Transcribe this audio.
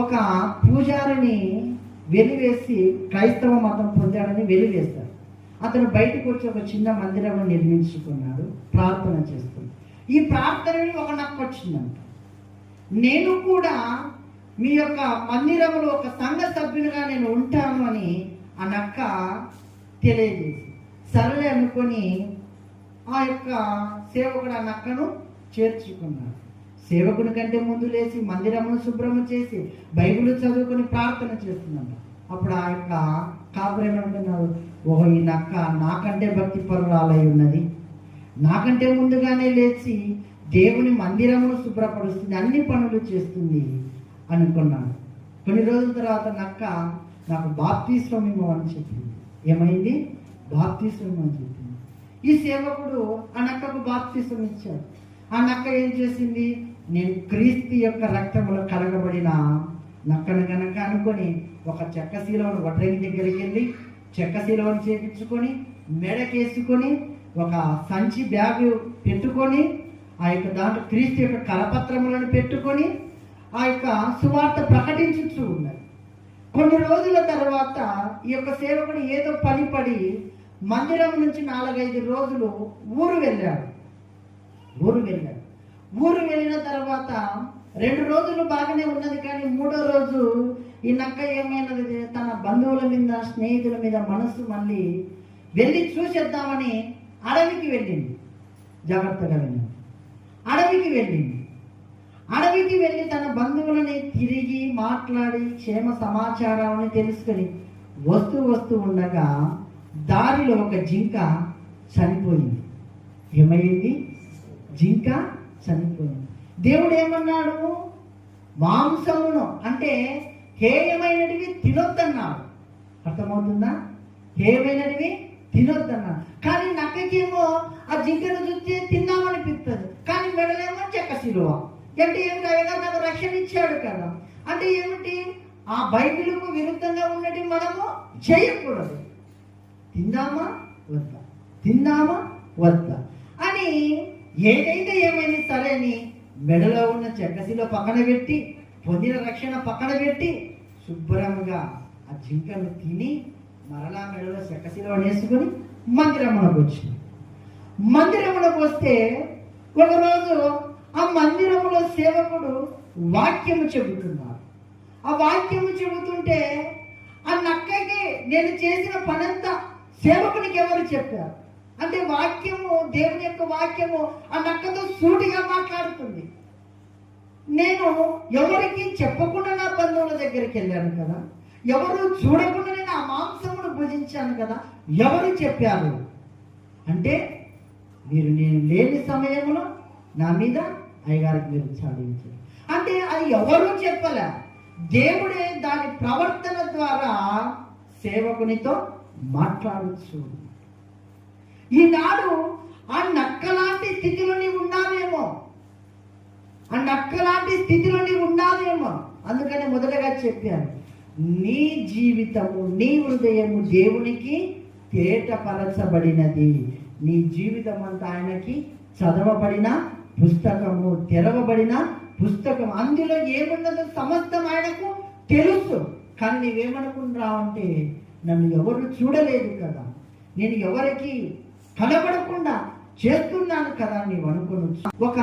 ఒక పూజారిని వెలివేసి క్రైస్తవ మతం పొందాడని వెలివేస్తారు. అతను బయటకు వచ్చి ఒక చిన్న మందిరం నిర్మించుకున్నాడు, ప్రార్థన చేస్తుంది. ఈ ప్రార్థనని ఒక నక్క వచ్చిందంట. నేను కూడా మీ యొక్క మందిరంలో ఒక సంఘ సభ్యునిగా నేను ఉంటాను అని ఆ నక్క తెలియజేసి, సరేలే అనుకొని ఆ యొక్క సేవకుడు ఆ నక్కను చేర్చుకున్నాడు. సేవకుని కంటే ముందు లేచి మందిరమును శుభ్రము చేసి బైబిల్ చదువుకొని ప్రార్థన చేస్తున్నాడు. అప్పుడు ఆ యొక్క కాపురేమంటున్నారు, ఓహో ఈ నక్క నాకంటే భక్తి పరురాలై ఉన్నది, నాకంటే ముందుగానే లేచి దేవుని మందిరమును శుభ్రపరుస్తుంది, అన్ని పనులు చేస్తుంది అనుకున్నాను. కొన్ని రోజుల తర్వాత నక్క నాకు బాప్తిస్మం ఇవ్వమని చెప్పింది. ఏమైంది? బాప్తిస్మం అని చెప్పింది. ఈ సేవకుడు ఆ నక్కకు బాప్తిస్మం ఇచ్చాడు. ఆ నక్క ఏం చేసింది? నేను క్రీస్తు యొక్క రక్తములో కలగబడిన నక్కను కనుక అనుకొని ఒక చెక్క శీలవను వడ్రంగి దగ్గరికి వెళ్ళి చెక్క శీలవను చేపించుకొని మెడకేసుకొని ఒక సంచి బ్యాగు పెట్టుకొని ఆ యొక్క దాంట్లో క్రీస్తు యొక్క కరపత్రములను పెట్టుకొని ఆ యొక్క సువార్త ప్రకటించుతూ ఉన్నది. కొన్ని రోజుల తర్వాత ఈ యొక్క సేవకుడు ఏదో పడి మందిరం నుంచి 4-5 రోజులు ఊరు వెళ్ళాడు. ఊరు వెళ్ళిన తర్వాత 2 రోజులు బాగానే ఉన్నది. కానీ 3వ రోజు ఈ నక్క ఏమైనది, తన బంధువుల మీద స్నేహితుల మీద మనసు మళ్ళీ వెళ్ళి చూసేద్దామని అడవికి వెళ్ళింది. జాగ్రత్తగా వెళ్ళింది. అడవికి వెళ్ళి తన బంధువులని తిరిగి మాట్లాడి క్షేమ సమాచారాన్ని తెలుసుకొని వస్తూ ఉండగా దారిలో ఒక జింక చనిపోయింది. ఏమైంది? జింక చనిపోయింది. దేవుడు ఏమన్నాడు? మాంసమును అంటే హేయమైనటివి తినొద్దన్నాడు. అర్థమవుతుందా? హేయమైనటివి తినొద్దన్నాడు. కానీ నక్కకేమో ఆ జింకను చూస్తే తిందామనిపిస్తుంది. కానీ మెడలేమో చెక్క శిలువ. అంటే ఏమిటి? అయ్యగా నాకు రక్షణ ఇచ్చాడు కదా. అంటే ఏమిటి? ఆ బైబిలుకు విరుద్ధంగా ఉన్నది మనము చేయకూడదు. తిందామా వద్దా అని ఏదైతే ఏమైంది సరే అని మెడలో ఉన్న చెక్కశిలో పక్కన పెట్టి, పొందిన రక్షణ పక్కన పెట్టి శుభ్రంగా ఆ జింకను తిని మరలా మెడలో చెక్కశిలో వేసుకుని మందిరమునకు వస్తే ఒకరోజు ఆ మందిరములో సేవకుడు వాక్యము చెబుతున్నారు. ఆ వాక్యము చెబుతుంటే ఆ నక్కకి నేను చేసిన పనంతా సేవకునికి ఎవరు చెప్పారు అంటే వాక్యము, దేవుని యొక్క వాక్యము ఆ నక్కతో సూటిగా మాట్లాడుతుంది. నేను ఎవరికి చెప్పకుండా నా బంధువుల దగ్గరికి వెళ్ళాను కదా, ఎవరు చూడకుండా నేను ఆ మాంసమును భుజించాను కదా, ఎవరు చెప్పారు అంటే మీరు నేను లేని సమయంలో నా మీద అయ్యగారికి మీరు చాలించారు. అంటే అది ఎవరు చెప్పలే, దేవుడే దాని ప్రవర్తన ద్వారా సేవకునితో మాట్లాడచ్చు. ఈనాడు ఆ నక్కలాంటి స్థితిలో నీవు ఉన్నావేమో. అందుకని మొదటగా చెప్పాను, నీ జీవితము, నీ హృదయము దేవునికి తేటపరచబడినది. నీ జీవితం అంతా ఆయనకి చదవబడిన పుస్తకము, తెరవబడిన పుస్తకం. అందులో ఏమున్నదో సమస్తం ఆయనకు తెలుసు. కానీ నీవేమనుకుంటున్నావు అంటే నన్ను ఎవరు చూడలేదు కదా, నేను ఎవరికి కనబడకుండా చేస్తున్నాను కదా నీవు అనుకోవచ్చు. ఒక